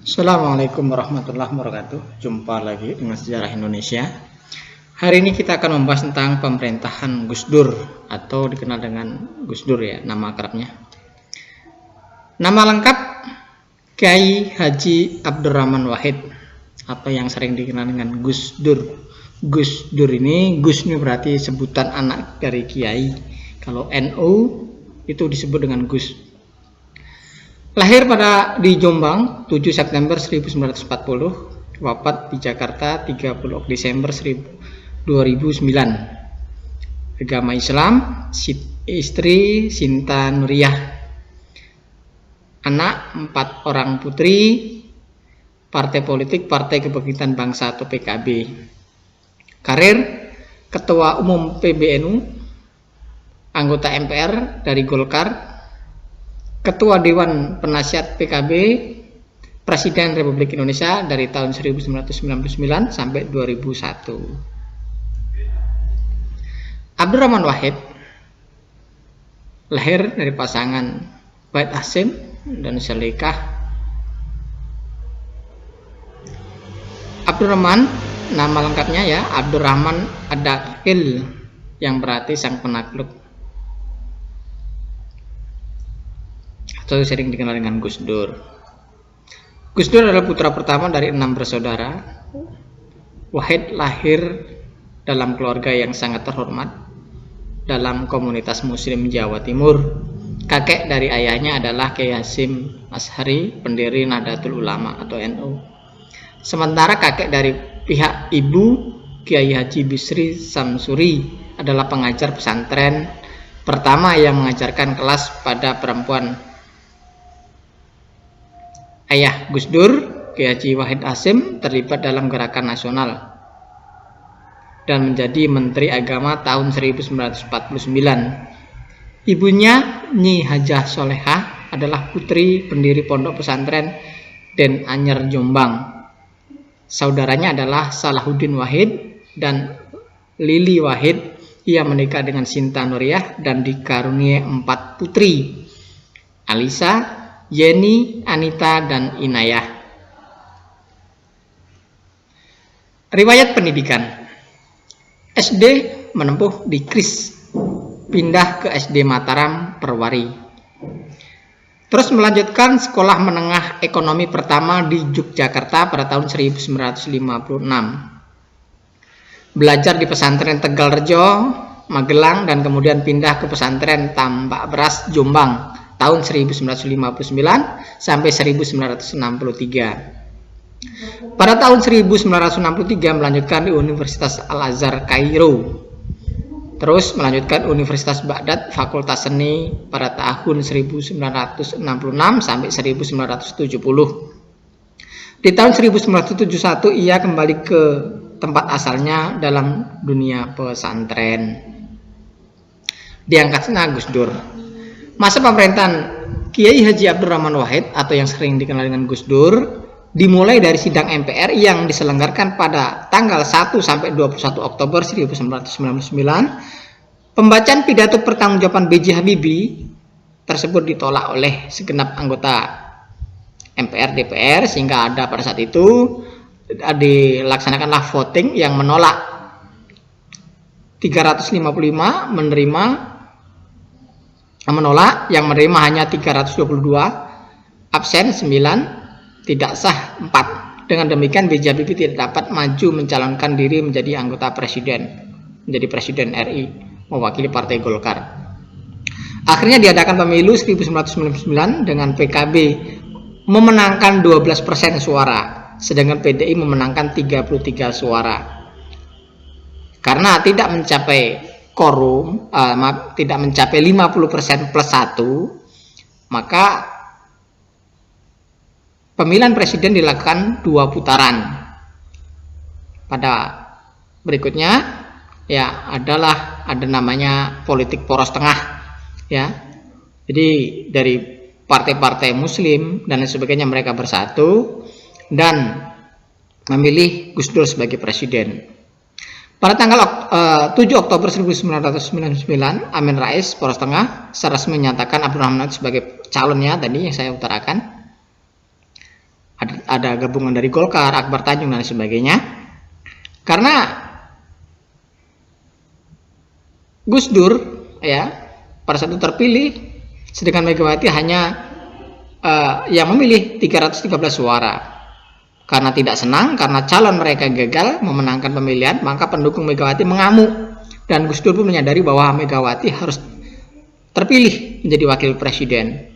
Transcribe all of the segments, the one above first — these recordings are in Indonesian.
Assalamualaikum warahmatullahi wabarakatuh. Jumpa lagi dengan Sejarah Indonesia. Hari ini kita akan membahas tentang pemerintahan Gus Dur atau dikenal dengan Gus Dur ya, nama akrabnya. Nama lengkap Kiai Haji Abdurrahman Wahid atau yang sering dikenal dengan Gus Dur. Gus Dur ini, Gus ini berarti sebutan anak dari Kiai. Kalau NU itu disebut dengan Gus. Lahir di Jombang 7 September 1940, wafat di Jakarta 30 Desember 2009. Agama Islam, istri Sinta Nuriyah. Anak 4 orang putri. Partai politik Partai Kebangkitan Bangsa atau PKB. Karir Ketua Umum PBNU, anggota MPR dari Golkar, Ketua Dewan Penasihat PKB, Presiden Republik Indonesia dari tahun 1999 sampai 2001. Abdurrahman Wahid lahir dari pasangan Wahid Hasim dan Syalikah. Abdurrahman, nama lengkapnya ya Abdurrahman Ad-Dakhil, yang berarti sang penakluk, atau sering dikenal dengan Gus Dur. Gus Dur adalah putra pertama dari 6 bersaudara. Wahid lahir dalam keluarga yang sangat terhormat dalam komunitas Muslim Jawa Timur. Kakek dari ayahnya adalah Kiai Hasyim Asy'ari, pendiri Nahdlatul Ulama atau NU. Sementara kakek dari pihak ibu, Kiai Haji Bisri Samsuri, adalah pengajar pesantren pertama yang mengajarkan kelas pada perempuan. Ayah Gus Dur, Kiai Haji Wahid Hasyim, terlibat dalam gerakan nasional dan menjadi Menteri Agama tahun 1949. Ibunya, Nyi Hajah Solehah, adalah putri pendiri Pondok Pesantren Den Anyer Jombang. Saudaranya adalah Salahuddin Wahid dan Lili Wahid. Ia menikah dengan Sinta Nuriyah dan dikaruniai 4 putri, Alisa, Yeni, Anita, dan Inayah. Riwayat pendidikan: SD menempuh di Kris, pindah ke SD Mataram Perwari. Terus melanjutkan sekolah menengah ekonomi pertama di Yogyakarta pada tahun 1956. Belajar di pesantren Tegalrejo, Magelang, dan kemudian pindah ke pesantren Tambak Beras Jombang tahun 1959 sampai 1963. Pada tahun 1963 melanjutkan di Universitas Al-Azhar Kairo. Terus melanjutkan Universitas Baghdad Fakultas Seni pada tahun 1966 sampai 1970. Di tahun 1971 ia kembali ke tempat asalnya dalam dunia pesantren. Diangkatnya Gus Dur. Masa pemerintahan Kiai Haji Abdurrahman Wahid atau yang sering dikenal dengan Gus Dur dimulai dari sidang MPR yang diselenggarakan pada tanggal 1 sampai 21 Oktober 1999. Pembacaan pidato pertanggungjawaban B.J. Habibie tersebut ditolak oleh segenap anggota MPR DPR, sehingga ada pada saat itu dilaksanakanlah voting yang menolak 355 menolak, yang menerima hanya 322, absen 9, tidak sah 4. Dengan demikian B.J. Habibie tidak dapat maju mencalonkan diri menjadi anggota menjadi presiden RI mewakili Partai Golkar. Akhirnya diadakan pemilu 1999 dengan PKB memenangkan 12% suara, sedangkan PDI memenangkan 33 suara. Karena tidak mencapai quorum, tidak mencapai 50% plus 1, maka pemilihan presiden dilakukan 2 putaran. Pada berikutnya ya ada namanya politik poros tengah ya. Jadi dari partai-partai Muslim dan lain sebagainya mereka bersatu dan memilih Gus Dur sebagai presiden. Pada tanggal 7 Oktober 1999, Amin Rais, Poros Tengah, secara resmi menyatakan Abdurrahman sebagai calonnya tadi yang saya utarakan. ada gabungan dari Golkar, Akbar Tanjung dan sebagainya. Karena Gus Dur ya pada saat itu terpilih, sedangkan Megawati hanya yang memilih 313 suara. Karena tidak senang karena calon mereka gagal memenangkan pemilihan, maka pendukung Megawati mengamuk dan Gus Dur pun menyadari bahwa Megawati harus terpilih menjadi wakil presiden.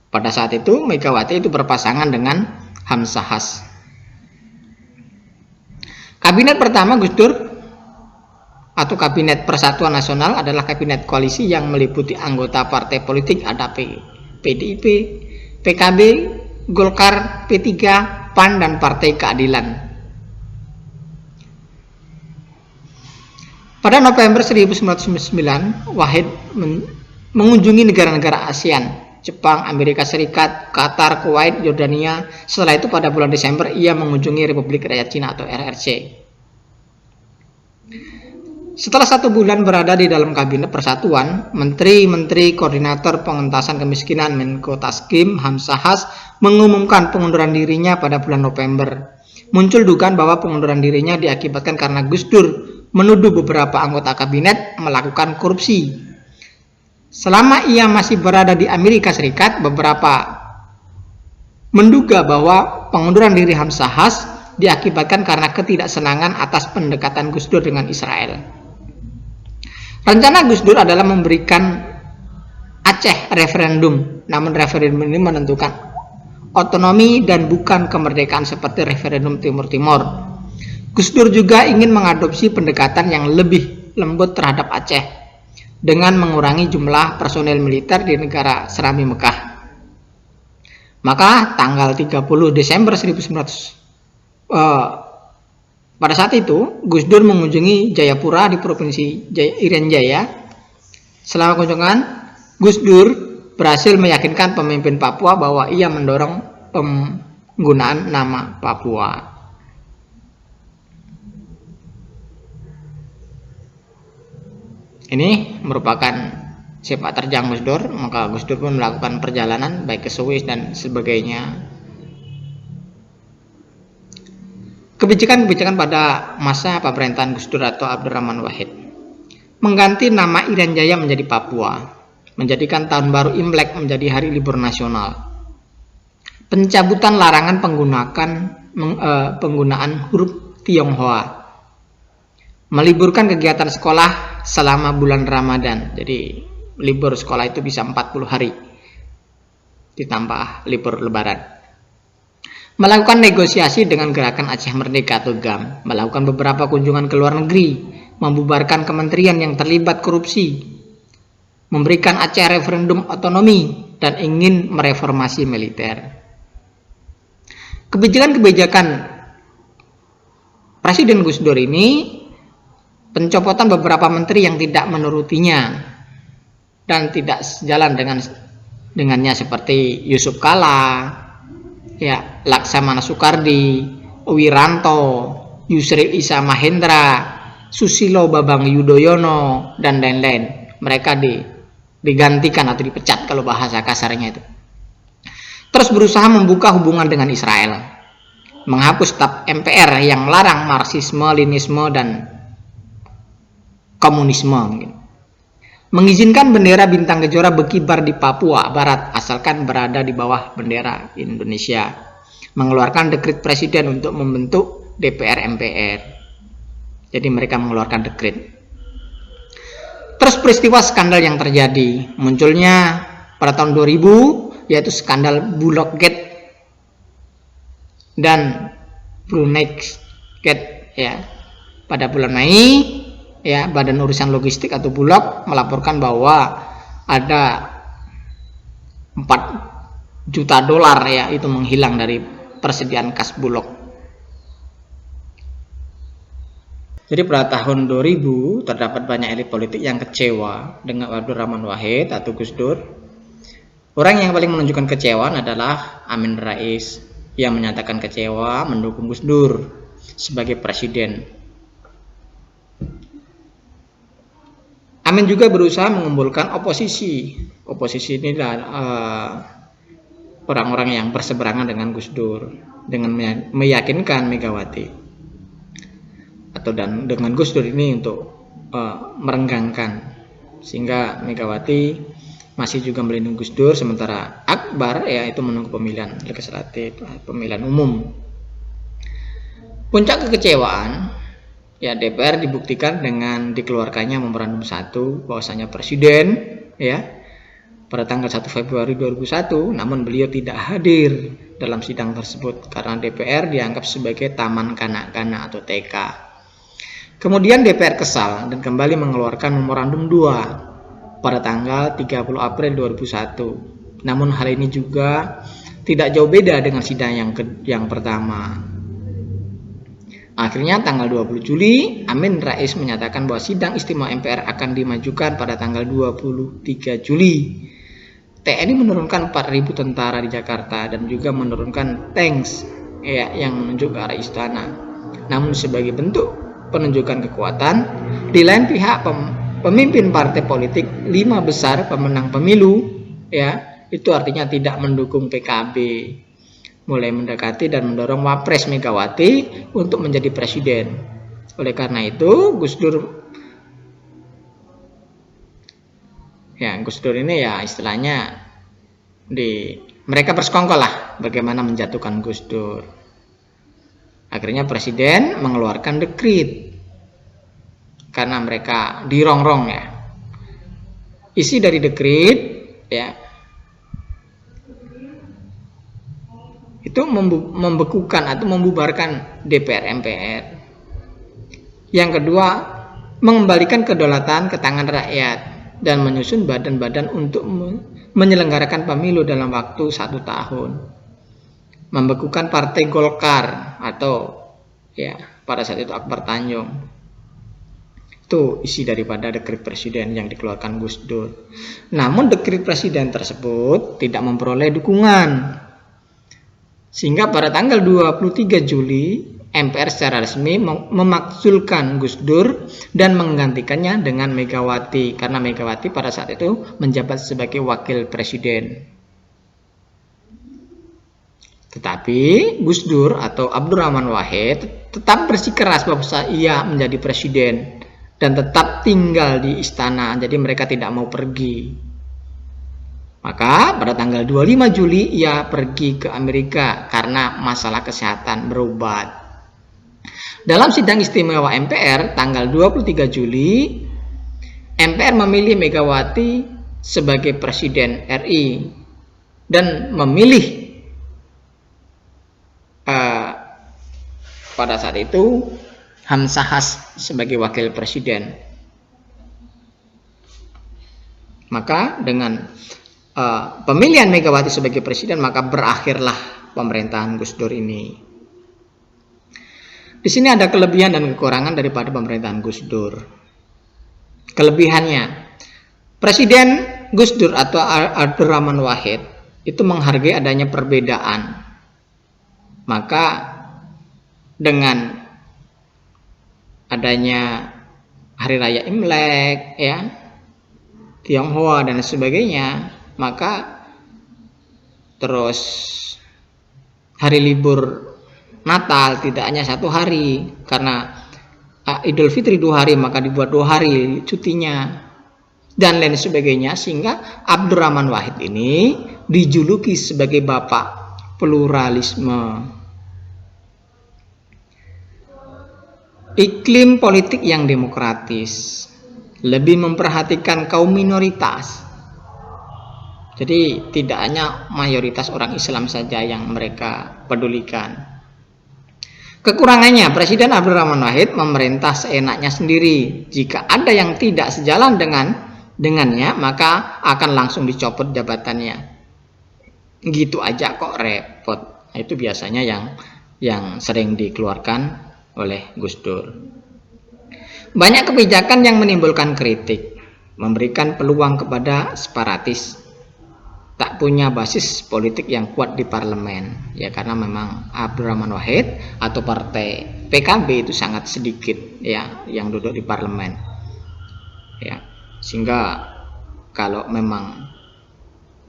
Pada saat itu Megawati itu berpasangan dengan Hamzahas. Kabinet pertama Gus Dur atau Kabinet Persatuan Nasional adalah kabinet koalisi yang meliputi anggota partai politik, ada PDIP, PKB, Golkar, P3, PAN, dan Partai Keadilan. Pada November 1999, Wahid mengunjungi negara-negara ASEAN, Jepang, Amerika Serikat, Qatar, Kuwait, Yordania. Setelah itu pada bulan Desember ia mengunjungi Republik Rakyat Cina atau RRC. Setelah 1 bulan berada di dalam Kabinet Persatuan, Menteri-Menteri Koordinator Pengentasan Kemiskinan Menko Taskim Hamzahas mengumumkan pengunduran dirinya pada bulan November. Muncul dugaan bahwa pengunduran dirinya diakibatkan karena Gus Dur menuduh beberapa anggota kabinet melakukan korupsi. Selama ia masih berada di Amerika Serikat, beberapa menduga bahwa pengunduran diri Hamzahas diakibatkan karena ketidaksenangan atas pendekatan Gus Dur dengan Israel. Rencana Gus Dur adalah memberikan Aceh referendum, namun referendum ini menentukan otonomi dan bukan kemerdekaan seperti referendum Timur Timur. Gus Dur juga ingin mengadopsi pendekatan yang lebih lembut terhadap Aceh dengan mengurangi jumlah personel militer di negara Serami Mekah. Maka tanggal 30 Desember 1900 pada saat itu Gus Dur mengunjungi Jayapura di Provinsi Irian Jaya. Selama kunjungan, Gus Dur berhasil meyakinkan pemimpin Papua bahwa ia mendorong penggunaan nama Papua. Ini merupakan sepak terjang Gus Dur. Maka Gus Dur pun melakukan perjalanan baik ke Swiss dan sebagainya. Kebijakan-kebijakan pada masa pemerintahan Gus Dur atau Abdurrahman Wahid: mengganti nama Irian Jaya menjadi Papua, menjadikan tahun baru Imlek menjadi hari libur nasional, pencabutan larangan penggunaan huruf Tionghoa, meliburkan kegiatan sekolah selama bulan Ramadan. Jadi libur sekolah itu bisa 40 hari ditambah libur lebaran. Melakukan negosiasi dengan Gerakan Aceh Merdeka atau GAM, melakukan beberapa kunjungan ke luar negeri, membubarkan kementerian yang terlibat korupsi, memberikan Aceh referendum otonomi, dan ingin mereformasi militer. Kebijakan-kebijakan Presiden Gus Dur ini, pencopotan beberapa menteri yang tidak menurutinya dan tidak sejalan dengannya seperti Yusuf Kala, ya, Laksamana Soekardi, Wiranto, Yusril Issa Mahendra, Susilo Babang Yudhoyono, dan lain-lain. Mereka digantikan atau dipecat kalau bahasa kasarnya itu. Terus berusaha membuka hubungan dengan Israel, menghapus staf MPR yang melarang Marxisme, Leninisme, dan komunisme. Mengizinkan bendera bintang kejora berkibar di Papua Barat asalkan berada di bawah bendera Indonesia. Mengeluarkan dekret presiden untuk membentuk DPR MPR. Jadi mereka mengeluarkan dekret. Terus peristiwa skandal yang terjadi, munculnya pada tahun 2000 yaitu skandal Bulog Gate dan Brunei Gate ya. Pada bulan Mei ya, Badan Urusan Logistik atau Bulog melaporkan bahwa ada 4 juta dolar ya itu menghilang dari persediaan kas Bulog. Jadi pada tahun 2000 terdapat banyak elit politik yang kecewa dengan Abdurrahman Wahid atau Gus Dur. Orang yang paling menunjukkan kecewaan adalah Amin Rais yang menyatakan kecewa mendukung Gus Dur sebagai presiden. Amin juga berusaha mengumpulkan oposisi. Oposisi ini adalah orang-orang yang berseberangan dengan Gus Dur dengan meyakinkan Megawati atau dengan Gus Dur ini untuk merenggangkan, sehingga Megawati masih juga melindungi Gus Dur, sementara Akbar yaitu menunggu pemilihan legislatif, pemilihan umum. Puncak kekecewaan ya DPR dibuktikan dengan dikeluarkannya memorandum 1 bahwasanya presiden pada tanggal 1 Februari 2001, namun beliau tidak hadir dalam sidang tersebut karena DPR dianggap sebagai taman kanak-kanak atau TK. Kemudian DPR kesal dan kembali mengeluarkan memorandum 2 pada tanggal 30 April 2001. Namun hal ini juga tidak jauh beda dengan sidang yang pertama. Akhirnya tanggal 20 Juli, Amin Rais menyatakan bahwa sidang istimewa MPR akan dimajukan pada tanggal 23 Juli. TNI menurunkan 4.000 tentara di Jakarta dan juga menurunkan tanks yang menuju ke arah istana. Namun sebagai bentuk penunjukan kekuatan, di lain pihak pemimpin partai politik 5 besar pemenang pemilu itu artinya tidak mendukung PKB, mulai mendekati dan mendorong Wapres Megawati untuk menjadi presiden. Oleh karena itu Gus Dur ini istilahnya mereka bersekongkol lah bagaimana menjatuhkan Gus Dur. Akhirnya presiden mengeluarkan dekret karena mereka dirongrong Isi dari dekret itu membekukan atau membubarkan DPR MPR. Yang kedua, mengembalikan kedaulatan ke tangan rakyat dan menyusun badan-badan untuk menyelenggarakan pemilu dalam waktu 1 tahun. Membekukan Partai Golkar atau pada saat itu Akbar Tanjung. Itu isi daripada dekret presiden yang dikeluarkan Gus Dur. Namun dekret presiden tersebut tidak memperoleh dukungan. Sehingga pada tanggal 23 Juli MPR secara resmi memakzulkan Gus Dur dan menggantikannya dengan Megawati, karena Megawati pada saat itu menjabat sebagai wakil presiden. Tetapi Gus Dur atau Abdurrahman Wahid tetap bersikeras bahwa ia menjadi presiden dan tetap tinggal di istana, jadi mereka tidak mau pergi. Maka pada tanggal 25 Juli ia pergi ke Amerika karena masalah kesehatan, berobat. Dalam sidang istimewa MPR tanggal 23 Juli, MPR memilih Megawati sebagai presiden RI dan memilih pada saat itu Hamzahas sebagai wakil presiden. Maka dengan pemilihan Megawati sebagai presiden, maka berakhirlah pemerintahan Gus Dur ini. Di sini ada kelebihan dan kekurangan daripada pemerintahan Gus Dur. Kelebihannya, Presiden Gus Dur atau Abdurrahman Wahid itu menghargai adanya perbedaan. Maka dengan adanya Hari Raya Imlek, Tionghoa dan sebagainya, maka terus hari libur Natal tidak hanya 1 hari, karena Idul Fitri 2 hari, maka dibuat 2 hari cutinya dan lain sebagainya, sehingga Abdurrahman Wahid ini dijuluki sebagai bapak pluralisme. Iklim politik yang demokratis, lebih memperhatikan kaum minoritas. Jadi tidak hanya mayoritas orang Islam saja yang mereka pedulikan. Kekurangannya, Presiden Abdurrahman Wahid memerintah seenaknya sendiri. Jika ada yang tidak sejalan dengannya, maka akan langsung dicopot jabatannya. Gitu aja kok repot. Itu biasanya yang sering dikeluarkan oleh Gus Dur. Banyak kebijakan yang menimbulkan kritik, memberikan peluang kepada separatis, tak punya basis politik yang kuat di parlemen, karena memang Abdurrahman Wahid atau partai PKB itu sangat sedikit yang duduk di parlemen, sehingga kalau memang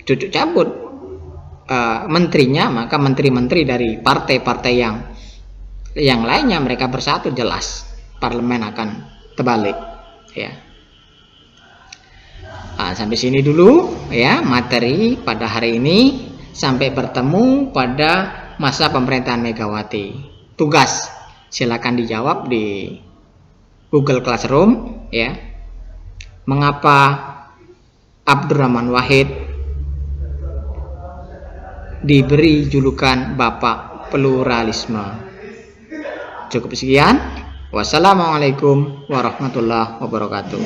cucuk cabut menterinya, maka menteri-menteri dari partai-partai yang lainnya mereka bersatu, jelas parlemen akan terbalik ya. Sampai sini dulu ya materi pada hari ini. Sampai bertemu pada masa pemerintahan Megawati. Tugas silakan dijawab di Google Classroom ya. Mengapa Abdurrahman Wahid diberi julukan Bapak Pluralisme? Cukup sekian. Wassalamualaikum warahmatullahi wabarakatuh.